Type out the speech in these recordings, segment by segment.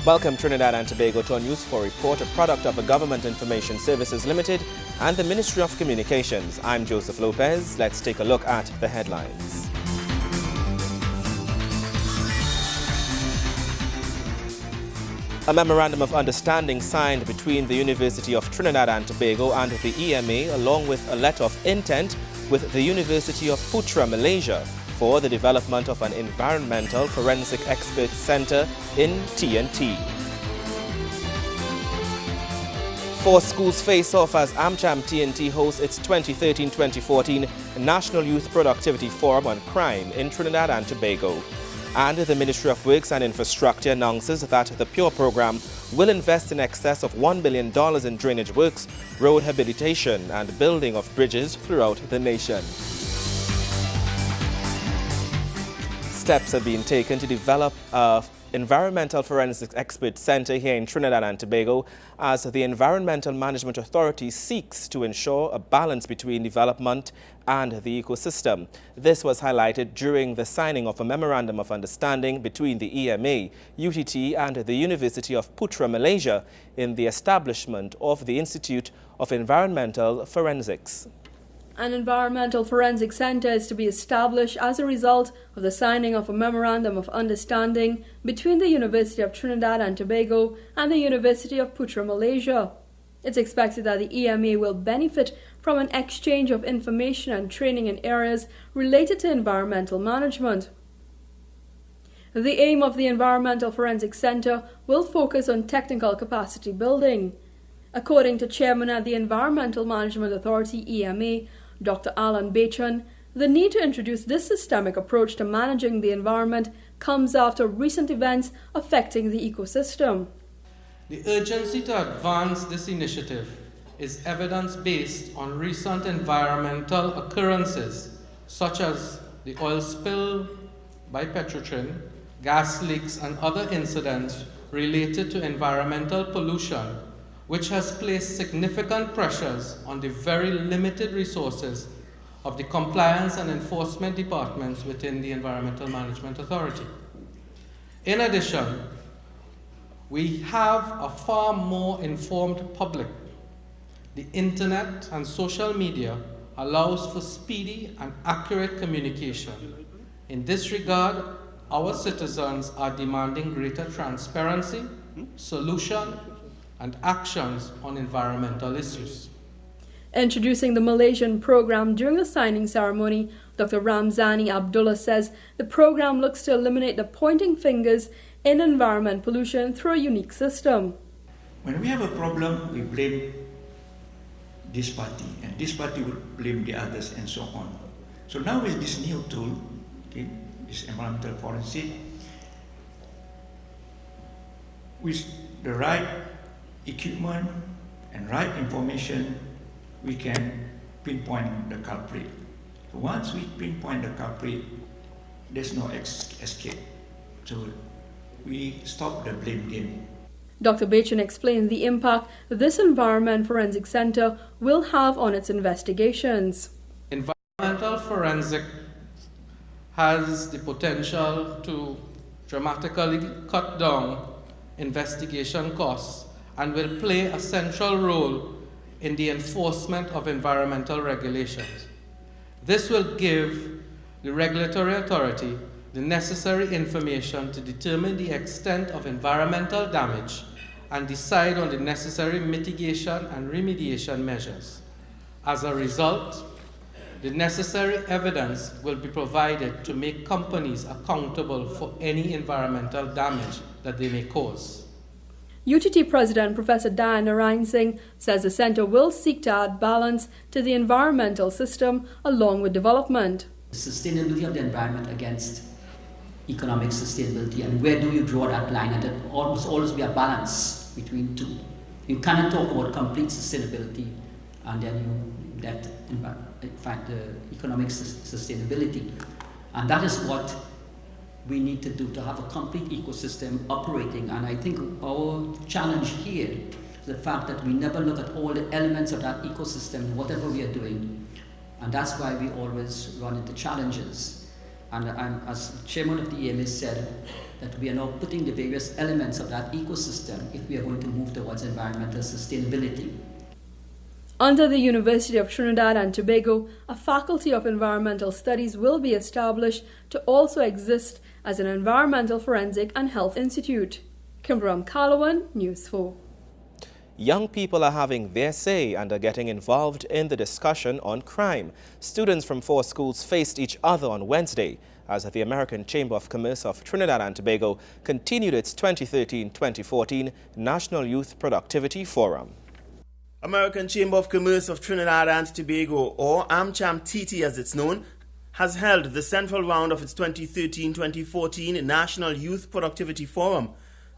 Welcome Trinidad and Tobago to a News 4 report, a product of the Government Information Services Limited and the Ministry of Communications. I'm Joseph Lopez. Let's take a look at the headlines. A memorandum of understanding signed between the University of Trinidad and Tobago and the EMA, along with a letter of intent with the University of Putra, Malaysia, for the development of an environmental forensic expert center in TNT. 4 schools face off as AmCham TNT hosts its 2013-2014 National Youth Productivity Forum on Crime in Trinidad and Tobago. And the Ministry of Works and Infrastructure announces that the PURE program will invest in excess of $1 billion in drainage works, road rehabilitation and building of bridges throughout the nation. Steps are being taken to develop an environmental forensics expert center here in Trinidad and Tobago as the Environmental Management Authority seeks to ensure a balance between development and the ecosystem. This was highlighted during the signing of a memorandum of understanding between the EMA, UTT and the University of Putra, Malaysia in the establishment of the Institute of Environmental Forensics. An environmental forensic center is to be established as a result of the signing of a memorandum of understanding between the University of Trinidad and Tobago and the University of Putra, Malaysia. It's expected that the EMA will benefit from an exchange of information and training in areas related to environmental management. The aim of the Environmental Forensic Center will focus on technical capacity building. According to Chairman at the Environmental Management Authority, EMA, Dr. Alan Bachon, the need to introduce this systemic approach to managing the environment comes after recent events affecting the ecosystem. The urgency to advance this initiative is evidence-based on recent environmental occurrences such as the oil spill by Petrotrin, gas leaks and other incidents related to environmental pollution, which has placed significant pressures on the very limited resources of the compliance and enforcement departments within the Environmental Management Authority. In addition, we have a far more informed public. The internet and social media allows for speedy and accurate communication. In this regard, our citizens are demanding greater transparency, solution, and actions on environmental issues. Introducing the Malaysian program during the signing ceremony, Dr. Ramzani Abdullah says the program looks to eliminate the pointing fingers in environment pollution through a unique system. When we have a problem, we blame this party, and this party will blame the others, and so on. So now with this new tool, okay, this environmental forensic, with the right equipment and right information, we can pinpoint the culprit. Once we pinpoint the culprit, there's no escape. So we stop the blame game. Dr. Bachon explains the impact this Environment Forensic Center will have on its investigations. Environmental forensic has the potential to dramatically cut down investigation costs and will play a central role in the enforcement of environmental regulations. This will give the regulatory authority the necessary information to determine the extent of environmental damage and decide on the necessary mitigation and remediation measures. As a result, the necessary evidence will be provided to make companies accountable for any environmental damage that they may cause. UTT President Professor Diana Ryan-Singh says the center will seek to add balance to the environmental system along with development. Sustainability of the environment against economic sustainability, and where do you draw that line? And there must always be a balance between two. You cannot talk about complete sustainability and then that in fact economic sustainability, and that is what we need to do to have a complete ecosystem operating. And I think our challenge here is the fact that we never look at all the elements of that ecosystem, whatever we are doing. And that's why we always run into challenges. And as chairman of the AMA said, that we are now putting the various elements of that ecosystem if we are going to move towards environmental sustainability. Under the University of Trinidad and Tobago, a Faculty of Environmental Studies will be established to also exist as an environmental forensic and health institute. Kimberam Calawan, News 4. Young people are having their say and are getting involved in the discussion on crime. Students from 4 schools faced each other on Wednesday as the American Chamber of Commerce of Trinidad and Tobago continued its 2013-2014 National Youth Productivity Forum. American Chamber of Commerce of Trinidad and Tobago, or AmCham-TT as it's known, has held the central round of its 2013-2014 National Youth Productivity Forum.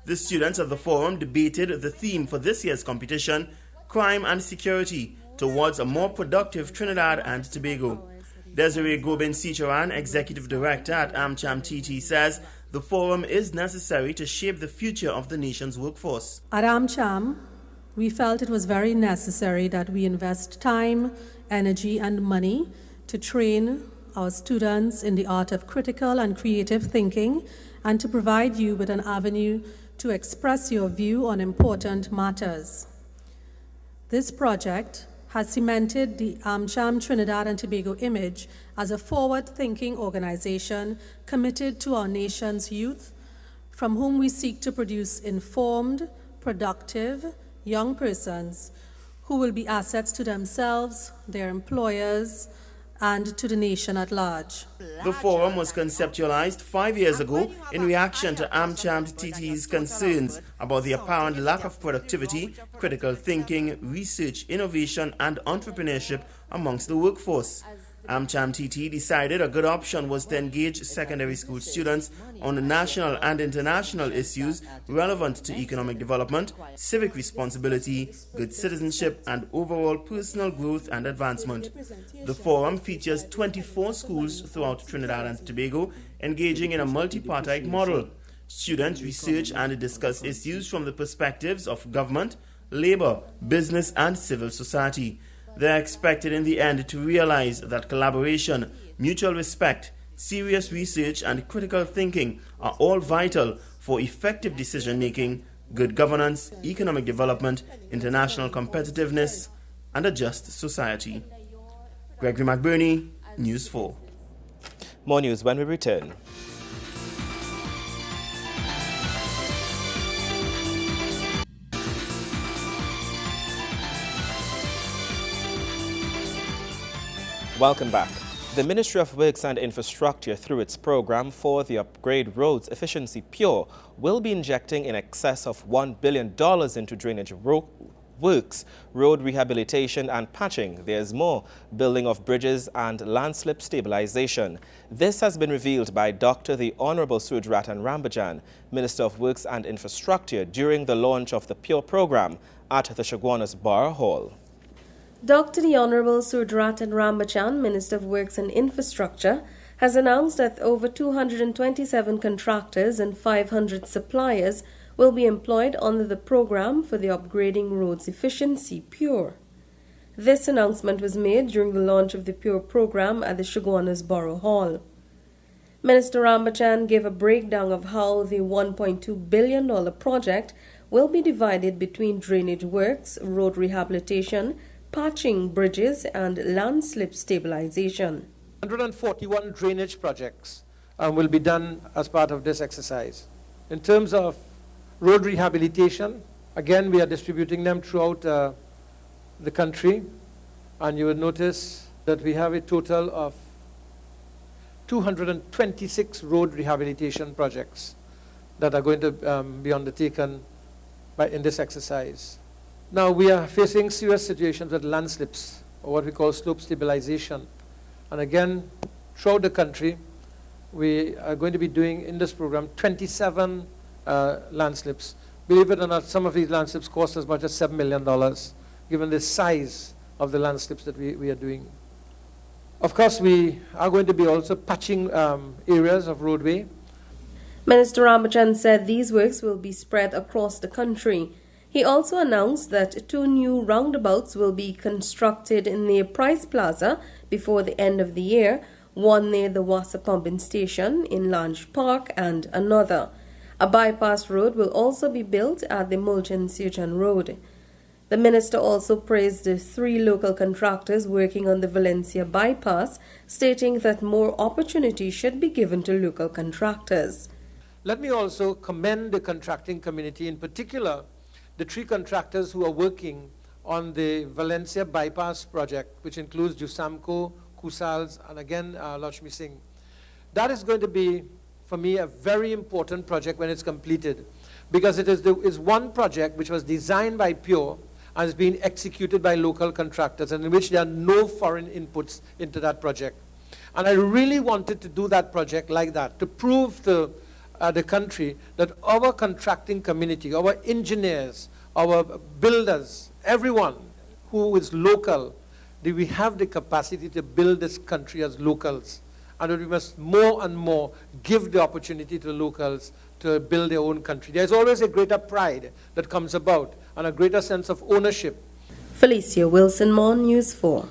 The students of the forum debated the theme for this year's competition, Crime and Security, towards a more productive Trinidad and Tobago. Desiree Gobin-Sicharan, Executive Director at AmCham-TT, says the forum is necessary to shape the future of the nation's workforce. At AmCham, we felt it was very necessary that we invest time, energy, and money to train our students in the art of critical and creative thinking and to provide you with an avenue to express your view on important matters. This project has cemented the AmCham Trinidad and Tobago image as a forward-thinking organization committed to our nation's youth, from whom we seek to produce informed, productive, young persons who will be assets to themselves, their employers, and to the nation at large. The forum was conceptualized 5 years ago in reaction to AmCham-TT's concerns about the apparent lack of productivity, critical thinking, research, innovation, and entrepreneurship amongst the workforce. AmCham-TT decided a good option was to engage secondary school students on national and international issues relevant to economic development, civic responsibility, good citizenship, and overall personal growth and advancement. The forum features 24 schools throughout Trinidad and Tobago engaging in a multipartite model. Students research and discuss issues from the perspectives of government, labor, business, and civil society. They are expected in the end to realize that collaboration, mutual respect, serious research, and critical thinking are all vital for effective decision-making, good governance, economic development, international competitiveness, and a just society. Gregory McBurney, News 4. More news when we return. Welcome back. The Ministry of Works and Infrastructure, through its program for the Upgrade Roads Efficiency Pure, will be injecting in excess of $1 billion into drainage works, road rehabilitation and patching. There's more, building of bridges and landslip stabilization. This has been revealed by Dr. the Honorable Surajratan Rambajan, Minister of Works and Infrastructure, during the launch of the Pure program at the Chaguanas Borough Hall. Dr. the Honorable Surajratan Rambajan, Minister of Works and Infrastructure, has announced that over 227 contractors and 500 suppliers will be employed under the program for the Upgrading Roads Efficiency Pure. This announcement was made during the launch of the Pure program at the Chaguanas Borough Hall. Minister Rambajan gave a breakdown of how the $1.2 billion project will be divided between drainage works, road rehabilitation, patching bridges, and landslip stabilization. 141 drainage projects will be done as part of this exercise. In terms of road rehabilitation, again, we are distributing them throughout the country, and you will notice that we have a total of 226 road rehabilitation projects that are going to be undertaken in this exercise. Now, we are facing serious situations with landslips, or what we call slope stabilization. And again, throughout the country, we are going to be doing in this program 27 landslips. Believe it or not, some of these landslips cost as much as $7 million, given the size of the landslips that we are doing. Of course, we are going to be also patching areas of roadway. Minister Rambajan said these works will be spread across the country. He also announced that 2 new roundabouts will be constructed in the Price Plaza before the end of the year, one near the Wassa pumping station in Lange Park and another. A bypass road will also be built at the Mulchan-Suchan Road. The minister also praised the 3 local contractors working on the Valencia bypass, stating that more opportunity should be given to local contractors. Let me also commend the contracting community, in particular the 3 contractors who are working on the Valencia bypass project, which includes Jusamco, Kusals, and again Lakshmi Singh. That is going to be, for me, a very important project when it's completed, because it is one project which was designed by Pure and is being executed by local contractors, and in which there are no foreign inputs into that project. And I really wanted to do that project like that, to prove to the country that our contracting community, our engineers, our builders, everyone who is local, that we have the capacity to build this country as locals, and that we must more and more give the opportunity to locals to build their own country. There's always a greater pride that comes about and a greater sense of ownership. Felicia Wilson, Mon News 4.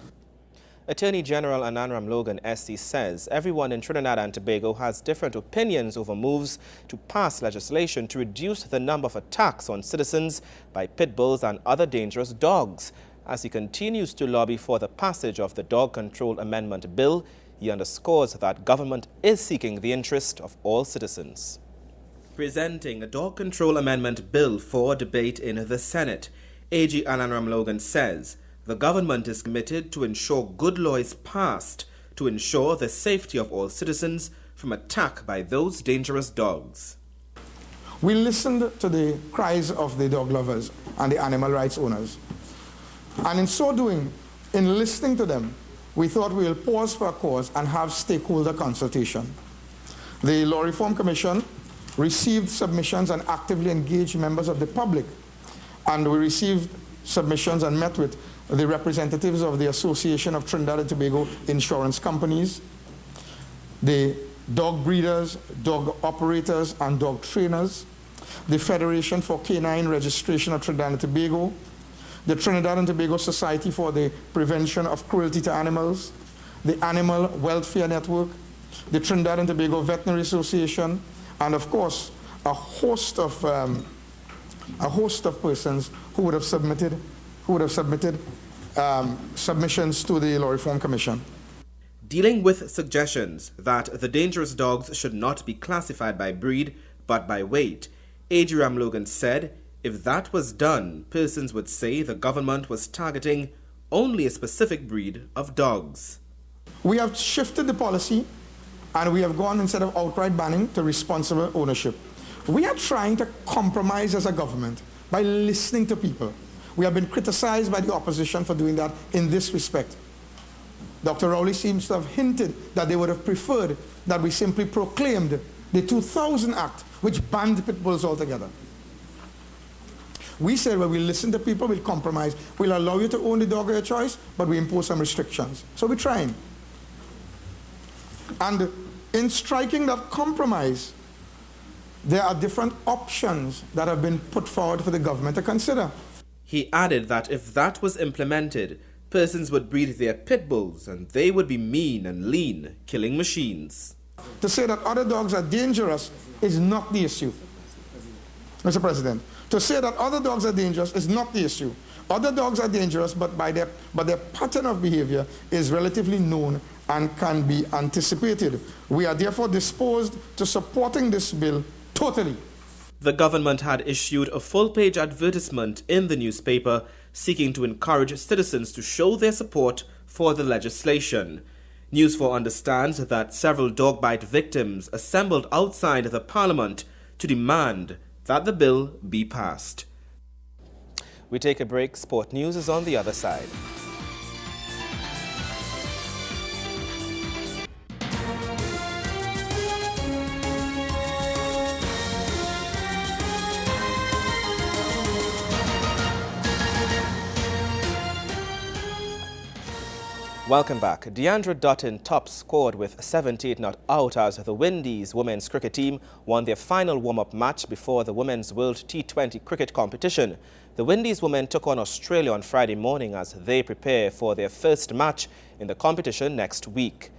Attorney General Anand Ramlogan SC says everyone in Trinidad and Tobago has different opinions over moves to pass legislation to reduce the number of attacks on citizens by pit bulls and other dangerous dogs. As he continues to lobby for the passage of the Dog Control Amendment Bill, he underscores that government is seeking the interest of all citizens. Presenting a Dog Control Amendment Bill for debate in the Senate, AG Anand Ramlogan says the government is committed to ensure good law is passed to ensure the safety of all citizens from attack by those dangerous dogs. We listened to the cries of the dog lovers and the animal rights owners. And in so doing, in listening to them, we thought we will pause for a cause and have stakeholder consultation. The Law Reform Commission received submissions and actively engaged members of the public. And we received submissions and met with the representatives of the Association of Trinidad and Tobago Insurance Companies, the dog breeders, dog operators, and dog trainers, the Federation for Canine Registration of Trinidad and Tobago, the Trinidad and Tobago Society for the Prevention of Cruelty to Animals, the Animal Welfare Network, the Trinidad and Tobago Veterinary Association, and of course, a host of persons who would have submitted submissions to the Law Reform Commission. Dealing with suggestions that the dangerous dogs should not be classified by breed but by weight, AG Ramlogan said if that was done, persons would say the government was targeting only a specific breed of dogs. We have shifted the policy and we have gone, instead of outright banning, to responsible ownership. We are trying to compromise as a government by listening to people. We have been criticized by the opposition for doing that in this respect. Dr. Rowley seems to have hinted that they would have preferred that we simply proclaimed the 2000 Act, which banned pit bulls altogether. We said, well, we'll listen to people, we'll compromise. We'll allow you to own the dog of your choice, but we impose some restrictions. So we're trying. And in striking that compromise, there are different options that have been put forward for the government to consider. He added that if that was implemented, persons would breed their pit bulls and they would be mean and lean, killing machines. To say that other dogs are dangerous is not the issue, Mr. President. To say that other dogs are dangerous is not the issue. Other dogs are dangerous, but their pattern of behavior is relatively known and can be anticipated. We are therefore disposed to supporting this bill totally. The government had issued a full-page advertisement in the newspaper seeking to encourage citizens to show their support for the legislation. News 4 understands that several dog bite victims assembled outside the Parliament to demand that the bill be passed. We take a break. Sport News is on the other side. Welcome back. Deandra Dutton top scored with 78 not out as the Windies women's cricket team won their final warm-up match before the Women's World T20 cricket competition. The Windies women took on Australia on Friday morning as they prepare for their first match in the competition next week.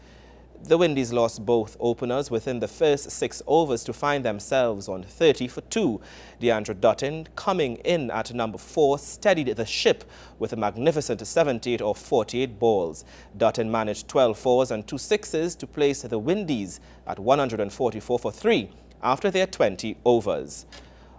The Windies lost both openers within the first 6 overs to find themselves on 30 for 2. Deandra Dutton, coming in at number 4, steadied the ship with a magnificent 78 or 48 balls. Dutton managed 12 fours and 2 sixes to place the Windies at 144 for 3 after their 20 overs.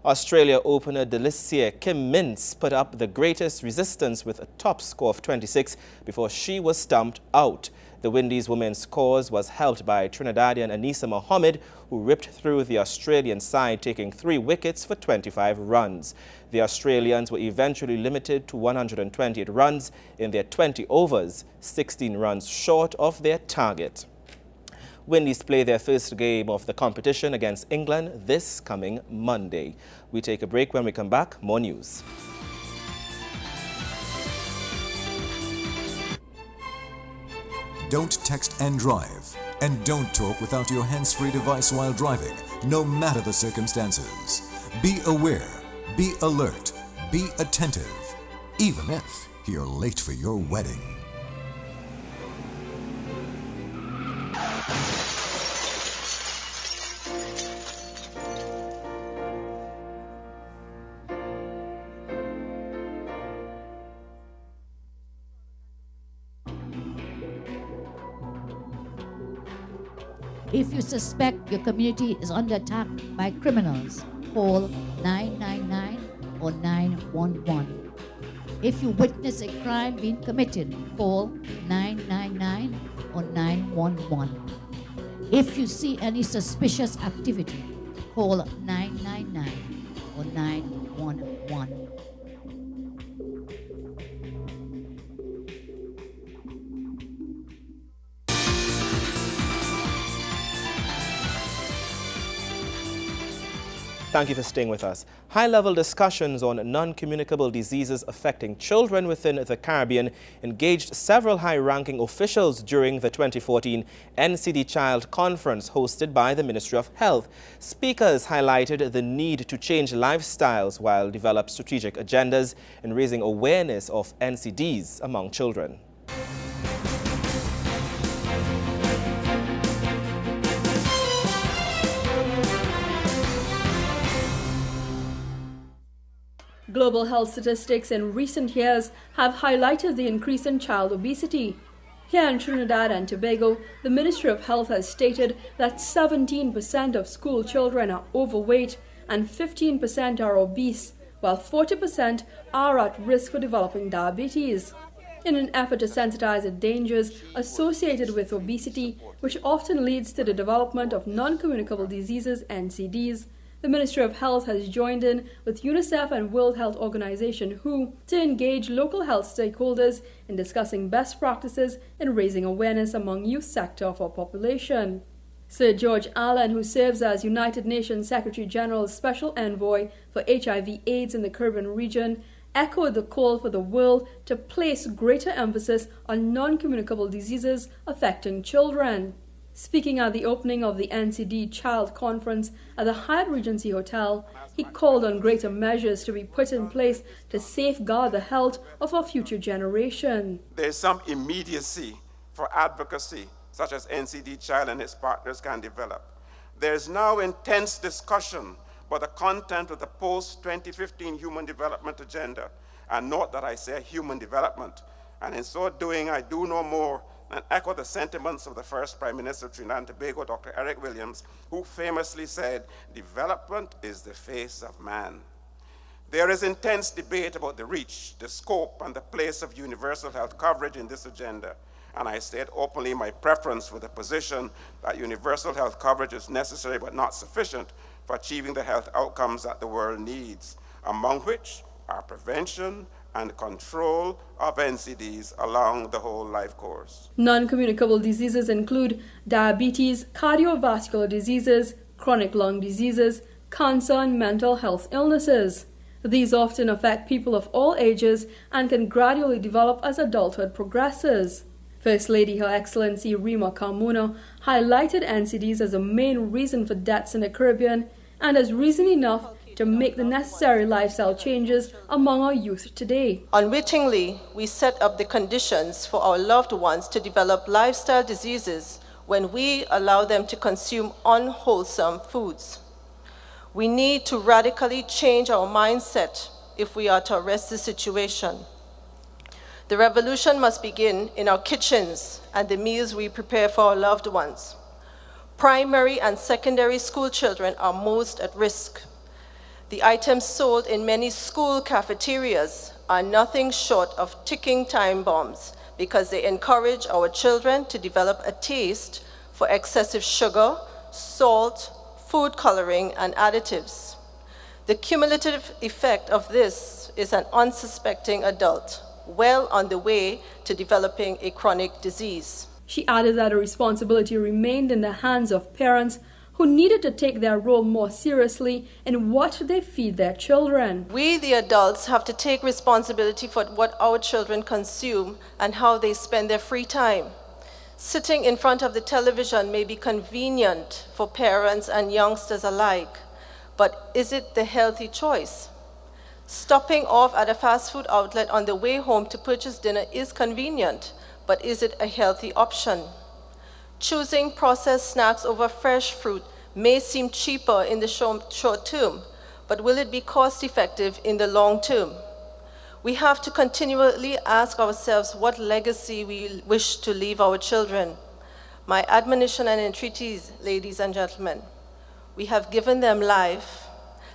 Australia opener Delicia Kim Mintz put up the greatest resistance with a top score of 26 before she was stumped out. The Windies women's cause was helped by Trinidadian Anisa Mohammed, who ripped through the Australian side, taking 3 wickets for 25 runs. The Australians were eventually limited to 128 runs in their 20 overs, 16 runs short of their target. Windies play their first game of the competition against England this coming Monday. We take a break. When we come back, more news. Don't text and drive. And don't talk without your hands-free device while driving, no matter the circumstances. Be aware, be alert, be attentive, even if you're late for your wedding. If you suspect your community is under attack by criminals, call 999 or 911. If you witness a crime being committed, call 999 or 911. If you see any suspicious activity, call 999 or 911. Thank you for staying with us. High-level discussions on non-communicable diseases affecting children within the Caribbean engaged several high-ranking officials during the 2014 NCD Child Conference hosted by the Ministry of Health. Speakers highlighted the need to change lifestyles while develop strategic agendas in raising awareness of NCDs among children. Global health statistics in recent years have highlighted the increase in child obesity. Here in Trinidad and Tobago, the Ministry of Health has stated that 17% of school children are overweight and 15% are obese, while 40% are at risk for developing diabetes. In an effort to sensitize the dangers associated with obesity, which often leads to the development of non-communicable diseases, NCDs, the Ministry of Health has joined in with UNICEF and World Health Organization WHO to engage local health stakeholders in discussing best practices in raising awareness among youth sector of our population. Sir George Allen, who serves as United Nations Secretary General's Special Envoy for HIV/AIDS in the Caribbean region, echoed the call for the world to place greater emphasis on non-communicable diseases affecting children. Speaking at the opening of the NCD Child Conference at the Hyatt Regency Hotel, he called on greater measures to be put in place to safeguard the health of our future generation. There's some immediacy for advocacy, such as NCD Child and its partners can develop. There's now intense discussion about the content of the post-2015 Human Development Agenda, and note that I say human development, and in so doing I do no more and echo the sentiments of the first Prime Minister of Trinidad and Tobago, Dr. Eric Williams, who famously said, "Development is the face of man." There is intense debate about the reach, the scope, and the place of universal health coverage in this agenda, and I state openly my preference for the position that universal health coverage is necessary but not sufficient for achieving the health outcomes that the world needs, among which are prevention and control of NCDs along the whole life course. Non-communicable diseases include diabetes, cardiovascular diseases, chronic lung diseases, cancer, and mental health illnesses. These often affect people of all ages and can gradually develop as adulthood progresses. First Lady Her Excellency Rima Carmona highlighted NCDs as a main reason for deaths in the Caribbean and as reason enough to make the necessary lifestyle changes among our youth today. Unwittingly, we set up the conditions for our loved ones to develop lifestyle diseases when we allow them to consume unwholesome foods. We need to radically change our mindset if we are to arrest the situation. The revolution must begin in our kitchens and the meals we prepare for our loved ones. Primary and secondary school children are most at risk. The items sold in many school cafeterias are nothing short of ticking time bombs because they encourage our children to develop a taste for excessive sugar, salt, food coloring, and additives. The cumulative effect of this is an unsuspecting adult well on the way to developing a chronic disease. She added that a responsibility remained in the hands of parents who needed to take their role more seriously in what they feed their children. We, the adults, have to take responsibility for what our children consume and how they spend their free time. Sitting in front of the television may be convenient for parents and youngsters alike, but is it the healthy choice? Stopping off at a fast food outlet on the way home to purchase dinner is convenient, but is it a healthy option? Choosing processed snacks over fresh fruit may seem cheaper in the short term, but will it be cost effective in the long term? We have to continually ask ourselves what legacy we wish to leave our children. My admonition and entreaties, ladies and gentlemen, we have given them life.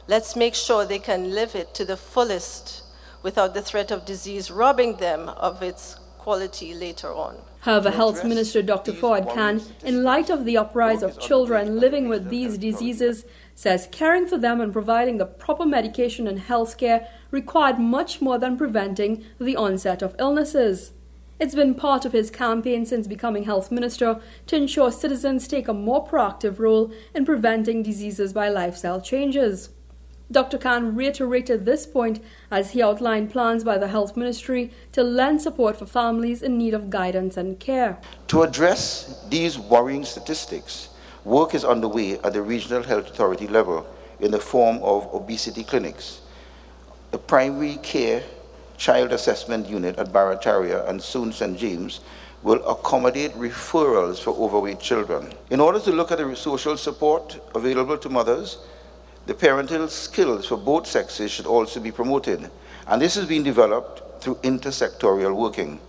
Let's make sure they can live it to the fullest without the threat of disease robbing them of its quality later on. However, Health Minister Dr. Fawad Khan, in light of the uprise of children living with these diseases, says caring for them and providing the proper medication and health care required much more than preventing the onset of illnesses. It's been part of his campaign since becoming health minister to ensure citizens take a more proactive role in preventing diseases by lifestyle changes. Dr. Khan reiterated this point as he outlined plans by the Health Ministry to lend support for families in need of guidance and care. To address these worrying statistics, work is underway at the Regional Health Authority level in the form of obesity clinics. The Primary Care Child Assessment Unit at Barataria and soon St. James will accommodate referrals for overweight children. In order to look at the social support available to mothers, the parental skills for both sexes should also be promoted, and this is being developed through intersectorial working.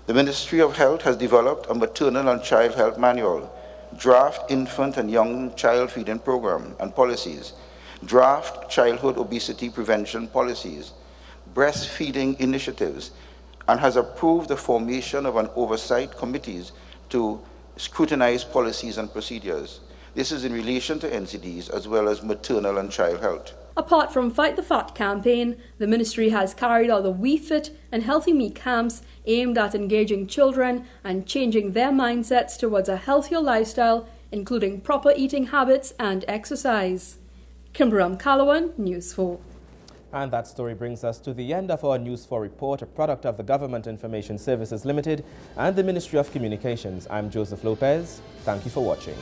The Ministry of Health has developed a maternal and child health manual, draft infant and young child feeding program and policies, draft childhood obesity prevention policies, breastfeeding initiatives, and has approved the formation of an oversight committees to scrutinize policies and procedures. This is in relation to NCDs as well as maternal and child health. Apart from Fight the Fat campaign, the ministry has carried out the We Fit and Healthy Me camps aimed at engaging children and changing their mindsets towards a healthier lifestyle, including proper eating habits and exercise. Kimberam Calawan, News 4. And that story brings us to the end of our News 4 report, a product of the Government Information Services Limited and the Ministry of Communications. I'm Joseph Lopez. Thank you for watching.